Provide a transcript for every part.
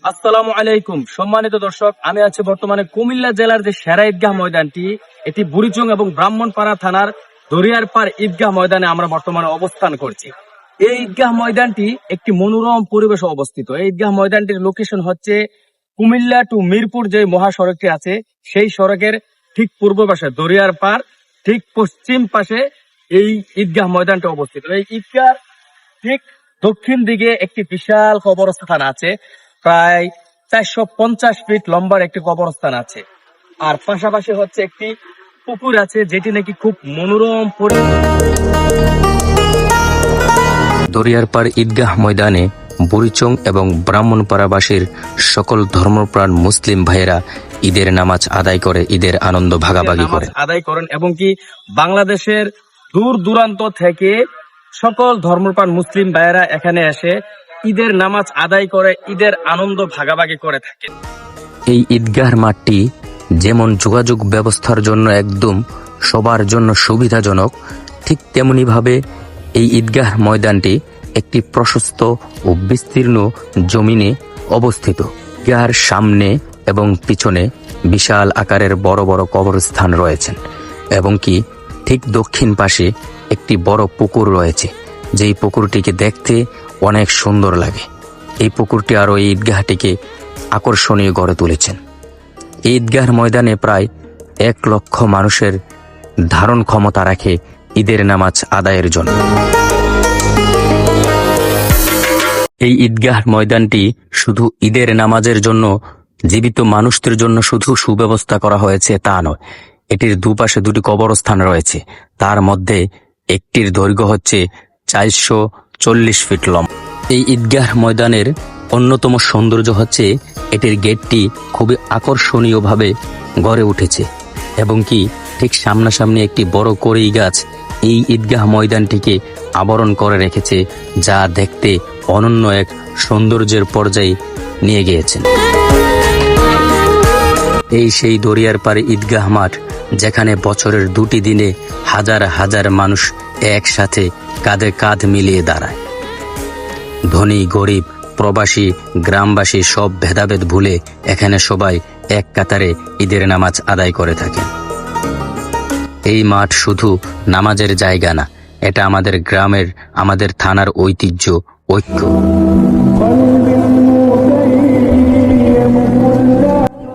আসসালামু আলাইকুম সম্মানিত দর্শক, আমি আছি বর্তমানে কুমিল্লা জেলার যে সেরা ঈদগাহ ময়দানটি, এটি বুড়িচং এবং ব্রাহ্মণপাড়া থানার দরিয়ারপাড় ঈদগাহ ময়দানে আমরা বর্তমানে অবস্থান করছি। এই ঈদগাহ ময়দানটি একটি মনোরম পরিবেশে অবস্থিত। এই ঈদগাহ ময়দানটির লোকেশন হচ্ছে কুমিল্লা টু মিরপুর যে মহাসড়কটি আছে, সেই সড়কের ঠিক পূর্ব পাশে দরিয়ারপাড়, ঠিক পশ্চিম পাশে এই ঈদগাহ ময়দানটি অবস্থিত। এই ঈদগাহ ঠিক দক্ষিণ দিকে একটি বিশাল কবরস্থান আছে, প্রায় 450 ফিট লম্বার একটি কবরস্থান আছে। আর পাশাপাশি হচ্ছে একটি পুকুর আছে, যেটি নাকি খুব মনোরম দরিয়ারপাড় ঈদগাহ ময়দানে বুড়িচং এবং ব্রাহ্মণপাড়াবাসীর সকল ধর্মপ্রাণ মুসলিম ভাইয়েরা ঈদের নামাজ আদায় করে ঈদের আনন্দ ভাগাভাগি করে আদায় করেন, এবং কি বাংলাদেশের দূর দূরান্ত থেকে সকল ধর্মপ্রাণ মুসলিম ভাইয়েরা এখানে এসে ঈদের নামাজ আদায় করে ঈদের আনন্দ ভাগাভাগি করে থাকে। এই ঈদগাহ মাঠটি যেমন যোগাযোগ ব্যবস্থার জন্য একদম সবার জন্য সুবিধাজনক, ঠিক তেমনি ভাবে এই ঈদগাহ ময়দানটি একটি প্রশস্ত ও বিস্তীর্ণ জমিনে অবস্থিত। ঈদগাহের সামনে এবং পিছনে বিশাল আকারের বড় বড় কবরস্থান রয়েছেন, এবং কি ঠিক দক্ষিণ পাশে একটি বড় পুকুর রয়েছে, যেই পুকুরটিকে দেখতে অনেক সুন্দর লাগে। এই পুকুরটি আরও এই ঈদগাহটিকে আকর্ষণীয় করে তুলেছেন। এই ঈদগাহ ময়দানে প্রায় 1 লক্ষ মানুষের ধারণ ক্ষমতা রাখে ঈদের নামাজ আদায়ের জন্য। এই ঈদগাহ ময়দানটি শুধু ঈদের নামাজের জন্য জীবিত মানুষদের জন্য শুধু সুব্যবস্থা করা হয়েছে তা নয়, এটির দুপাশে 2টি কবরস্থান রয়েছে। তার মধ্যে একটির দৈর্ঘ্য হচ্ছে 440 ফিট লম্বা। এই ঈদগাহ ময়দানের অন্যতম সৌন্দর্য হচ্ছে এটির গেটটি খুবই আকর্ষণীয়ভাবে গড়ে উঠেছে, এবং কি ঠিক সামনাসামনি একটি বড় কড়ই গাছ এই ঈদগাহ ময়দানটিকে আবরণ করে রেখেছে, যা দেখতে অনন্য এক সৌন্দর্যের পর্যায়ে নিয়ে গিয়েছেন। এই সেই দরিয়ারপাড় ঈদগাহ মাঠ, যেখানে বছরের 2টি দিনে হাজার হাজার মানুষ একসাথে কাঁধে কাঁধ মিলিয়ে দাঁড়ায়। ধনী গরিব প্রবাসী গ্রামবাসী সব ভেদাভেদ ভুলে এখানে সবাই এক কাতারে ঈদের নামাজ আদায় করে থাকেন। এই মাঠ শুধু নামাজের জায়গা না, এটা আমাদের গ্রামের, আমাদের থানার ঐতিহ্য, ঐক্য।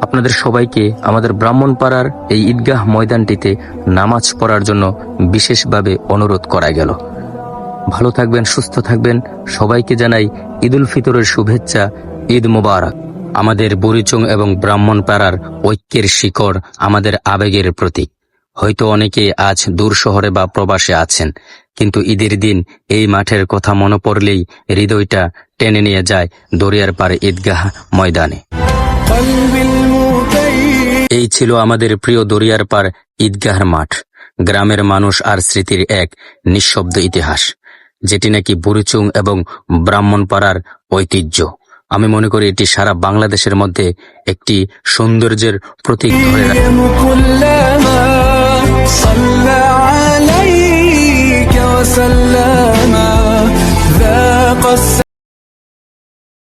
আপনাদের সবাইকে আমাদের ব্রাহ্মণপাড়ার এই ঈদগাহ ময়দানটিতে নামাজ পড়ার জন্য বিশেষভাবে অনুরোধ করা গেল। ভালো থাকবেন, সুস্থ থাকবেন। সবাইকে জানাই ঈদুল ফিতরের শুভেচ্ছা, ঈদ মোবারক। আমাদের বুড়িচং এবং ব্রাহ্মণপাড়ার ঐক্যের শিকড়, আমাদের আবেগের প্রতীক। হয়তো অনেকে আজ দূর শহরে বা প্রবাসে আছেন, কিন্তু ঈদের দিন এই মাঠের কথা মনে পড়লেই হৃদয়টা টেনে নিয়ে যায় দরিয়ারপাড় ঈদগাহ ময়দানে। এই ছিল আমাদের প্রিয় দরিয়ারপাড় ঈদগাহ মাঠ, গ্রামের মানুষ আর স্মৃতির এক নিঃশব্দ ইতিহাস, যেটি নাকি বুড়িচং এবং ব্রাহ্মণপাড়ার ঐতিহ্য। আমি মনে করি এটি সারা বাংলাদেশের মধ্যে একটি সৌন্দর্যের প্রতীক ধরে রাখে।